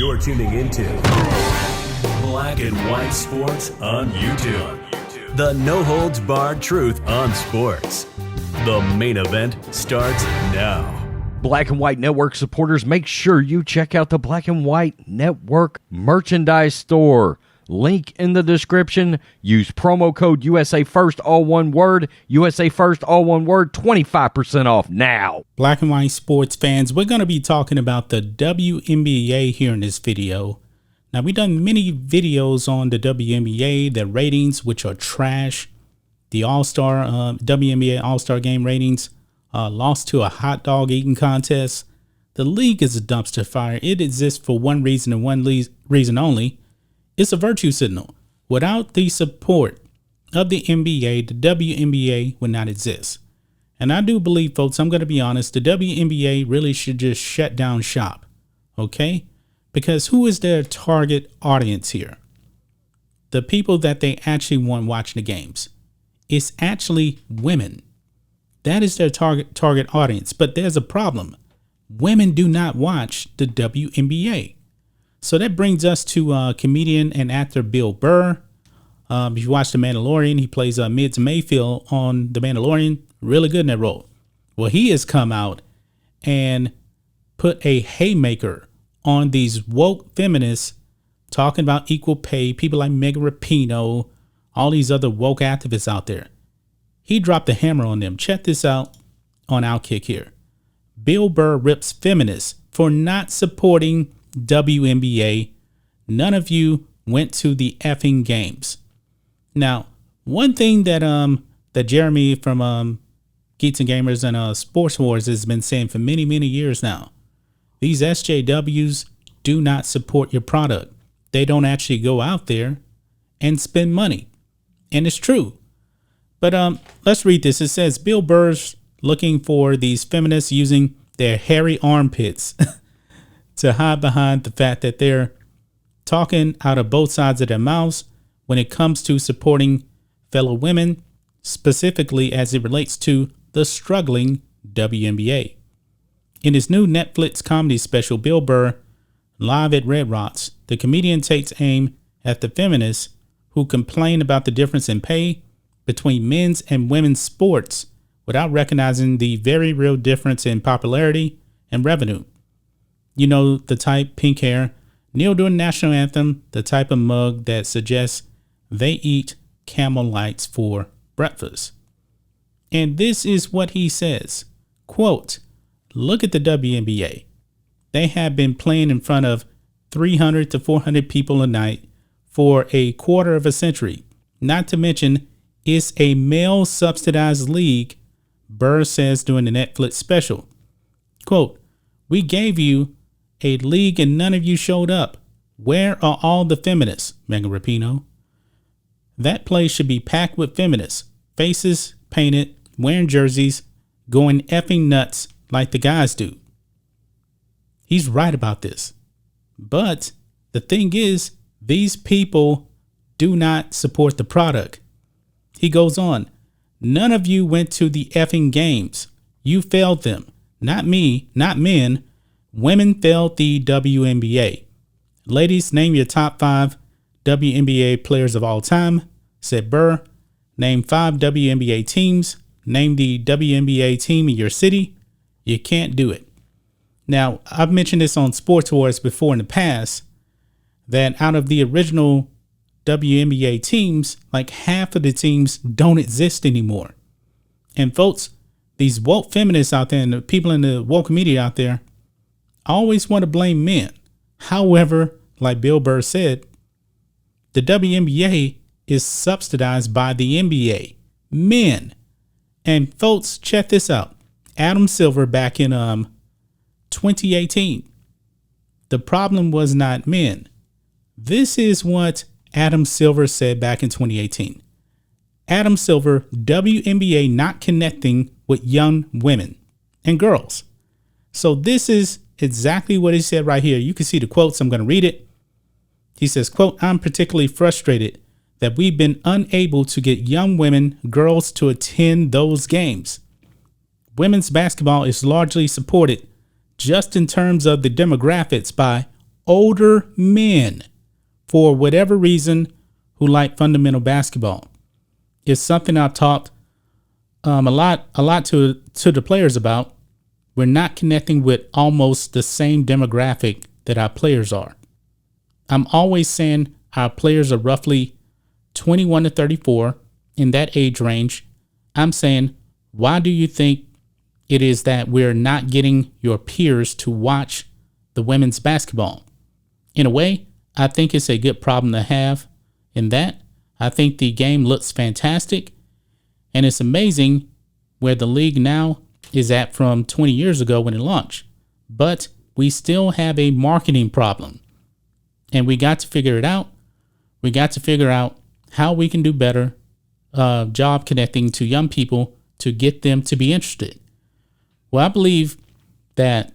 You're tuning into Black and White Sports on YouTube. The no-holds-barred truth on sports. The main event starts now. Black and White Network supporters, make sure you check out the Black and White Network merchandise store. Link in the description. Use promo code USA First, all one word. USA First, all one word. 25% off now. Black and White sports fans, we're going to be talking about the WNBA here in this video. Now, we've done many videos on the WNBA, the ratings, which are trash. The All-Star, WNBA All-Star game ratings lost to a hot dog eating contest. The league is a dumpster fire. It exists for one reason and one reason only. It's a virtue signal. Without the support of the NBA, the WNBA would not exist. And I do believe, folks, I'm going to be honest, the WNBA really should just shut down shop. Okay? Because who is their target audience here? The people that they actually want watching the games. It's actually women. That is their target audience. But there's a problem. Women do not watch the WNBA. So that brings us to comedian and actor Bill Burr. If you watch The Mandalorian, he plays Mids Mayfield on The Mandalorian. Really good in that role. Well, he has come out and put a haymaker on these woke feminists talking about equal pay, people like Megan Rapinoe, all these other woke activists out there. He dropped the hammer on them. Check this out on Outkick here. Bill Burr rips feminists for not supporting WNBA. None of you went to the effing games. Now, one thing that that Jeremy from Geeks and Gamers and Sports Wars has been saying for many years now, these SJWs do not support your product. They don't actually go out there and spend money, and it's true. But let's read this. It says Bill Burr's looking for these feminists using their hairy armpits to hide behind the fact that they're talking out of both sides of their mouths when it comes to supporting fellow women, specifically as it relates to the struggling WNBA. In his new Netflix comedy special, Bill Burr, Live at Red Rocks, the comedian takes aim at the feminists who complain about the difference in pay between men's and women's sports without recognizing the very real difference in popularity and revenue. You know, the type, pink hair, kneel during national anthem, the type of mug that suggests they eat Camel Lights for breakfast. And this is what he says, quote, "Look at the WNBA. They have been playing in front of 300 to 400 people a night for a quarter of a century. Not to mention, it's a male subsidized league," Burr says during the Netflix special. Quote, "We gave you a league and none of you showed up. Where are all the feminists, Megan Rapinoe? That place should be packed with feminists, faces painted, wearing jerseys, going effing nuts like the guys do." He's right about this. But the thing is, these people do not support the product. He goes on, "None of you went to the effing games. You failed them. Not me, not men. Women failed the WNBA. Ladies, name your top 5 WNBA players of all time," said Burr. "Name 5 WNBA teams. Name the WNBA team in your city. You can't do it." Now, I've mentioned this on Sports Wars before in the past, that out of the original WNBA teams, like half of the teams don't exist anymore. And folks, these woke feminists out there and the people in the woke media out there always want to blame men. However, like Bill Burr said, the WNBA is subsidized by the NBA. Men. And folks, check this out. Adam Silver back in 2018. The problem was not men. This is what Adam Silver said back in 2018. Adam Silver, WNBA not connecting with young women and girls. So this is exactly what he said right here. You can see the quotes. I'm going to read it. He says, quote, "I'm particularly frustrated that we've been unable to get young women, girls to attend those games. Women's basketball is largely supported just in terms of the demographics by older men, for whatever reason, who like fundamental basketball. It's something I've talked a lot to the players about. We're not connecting with almost the same demographic that our players are. I'm always saying our players are roughly 21 to 34 in that age range. I'm saying, why do you think it is that we're not getting your peers to watch the women's basketball? In a way, I think it's a good problem to have. In that, I think the game looks fantastic, and it's amazing where the league now is at from 20 years ago when it launched. But we still have a marketing problem, and we got to figure it out. We got to figure out how we can do better job connecting to young people to get them to be interested. Well, I believe that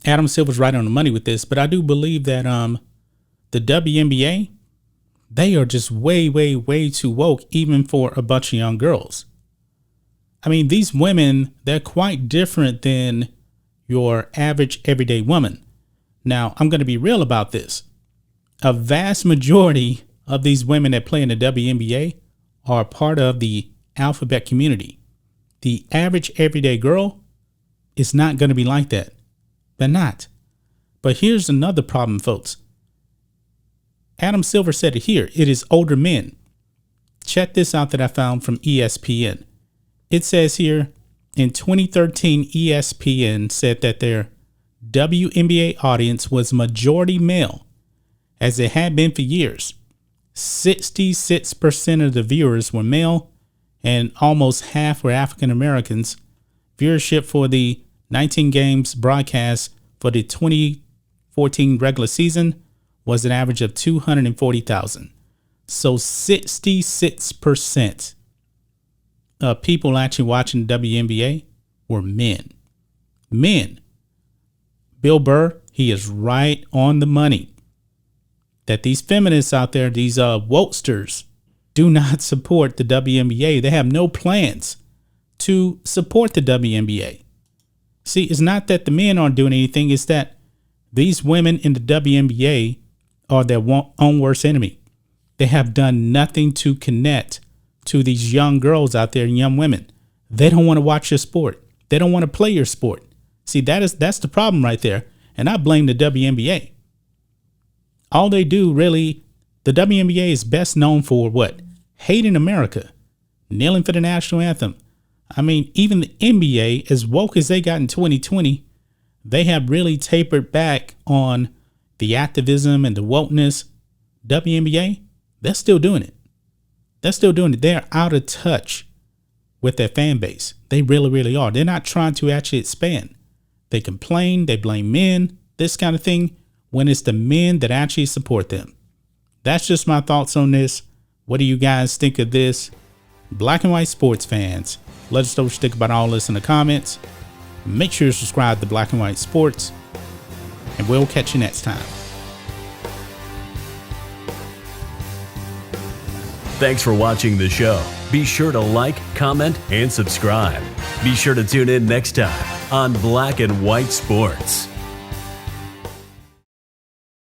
Adam Silver's right on the money with this, but I do believe that the WNBA, they are just way, way, way too woke, even for a bunch of young girls. I mean, these women, they're quite different than your average everyday woman. Now, I'm going to be real about this. A vast majority of these women that play in the WNBA are part of the alphabet community. The average everyday girl is not going to be like that. They're not. But here's another problem, folks. Adam Silver said it here. It is older men. Check this out that I found from ESPN. It says here, in 2013, ESPN said that their WNBA audience was majority male, as it had been for years. 66% of the viewers were male, and almost half were African Americans. Viewership for the 19 games broadcast for the 2014 regular season was an average of 240,000. So 66% of people actually watching the WNBA were men. Men. Bill Burr, he is right on the money. That these feminists out there, these wokesters, do not support the WNBA. They have no plans to support the WNBA. See, it's not that the men aren't doing anything. It's that these women in the WNBA are their own worst enemy. They have done nothing to connect to these young girls out there and young women. They don't want to watch your sport. They don't want to play your sport. See, that's the problem right there. And I blame the WNBA. All they do really, the WNBA is best known for what? Hating America, kneeling for the national anthem. I mean, even the NBA, as woke as they got in 2020, they have really tapered back on the activism and the wokeness. WNBA, they're still doing it. They're still doing it. They're out of touch with their fan base. They really, really are. They're not trying to actually expand. They complain, they blame men, this kind of thing, when it's the men that actually support them. That's just my thoughts on this. What do you guys think of this? Black and white sports fans, let us know what you think about all this in the comments. Make sure you subscribe to Black and White Sports, and we'll catch you next time. Thanks for watching the show. Be sure to like, comment, and subscribe. Be sure to tune in next time on Black and White Sports.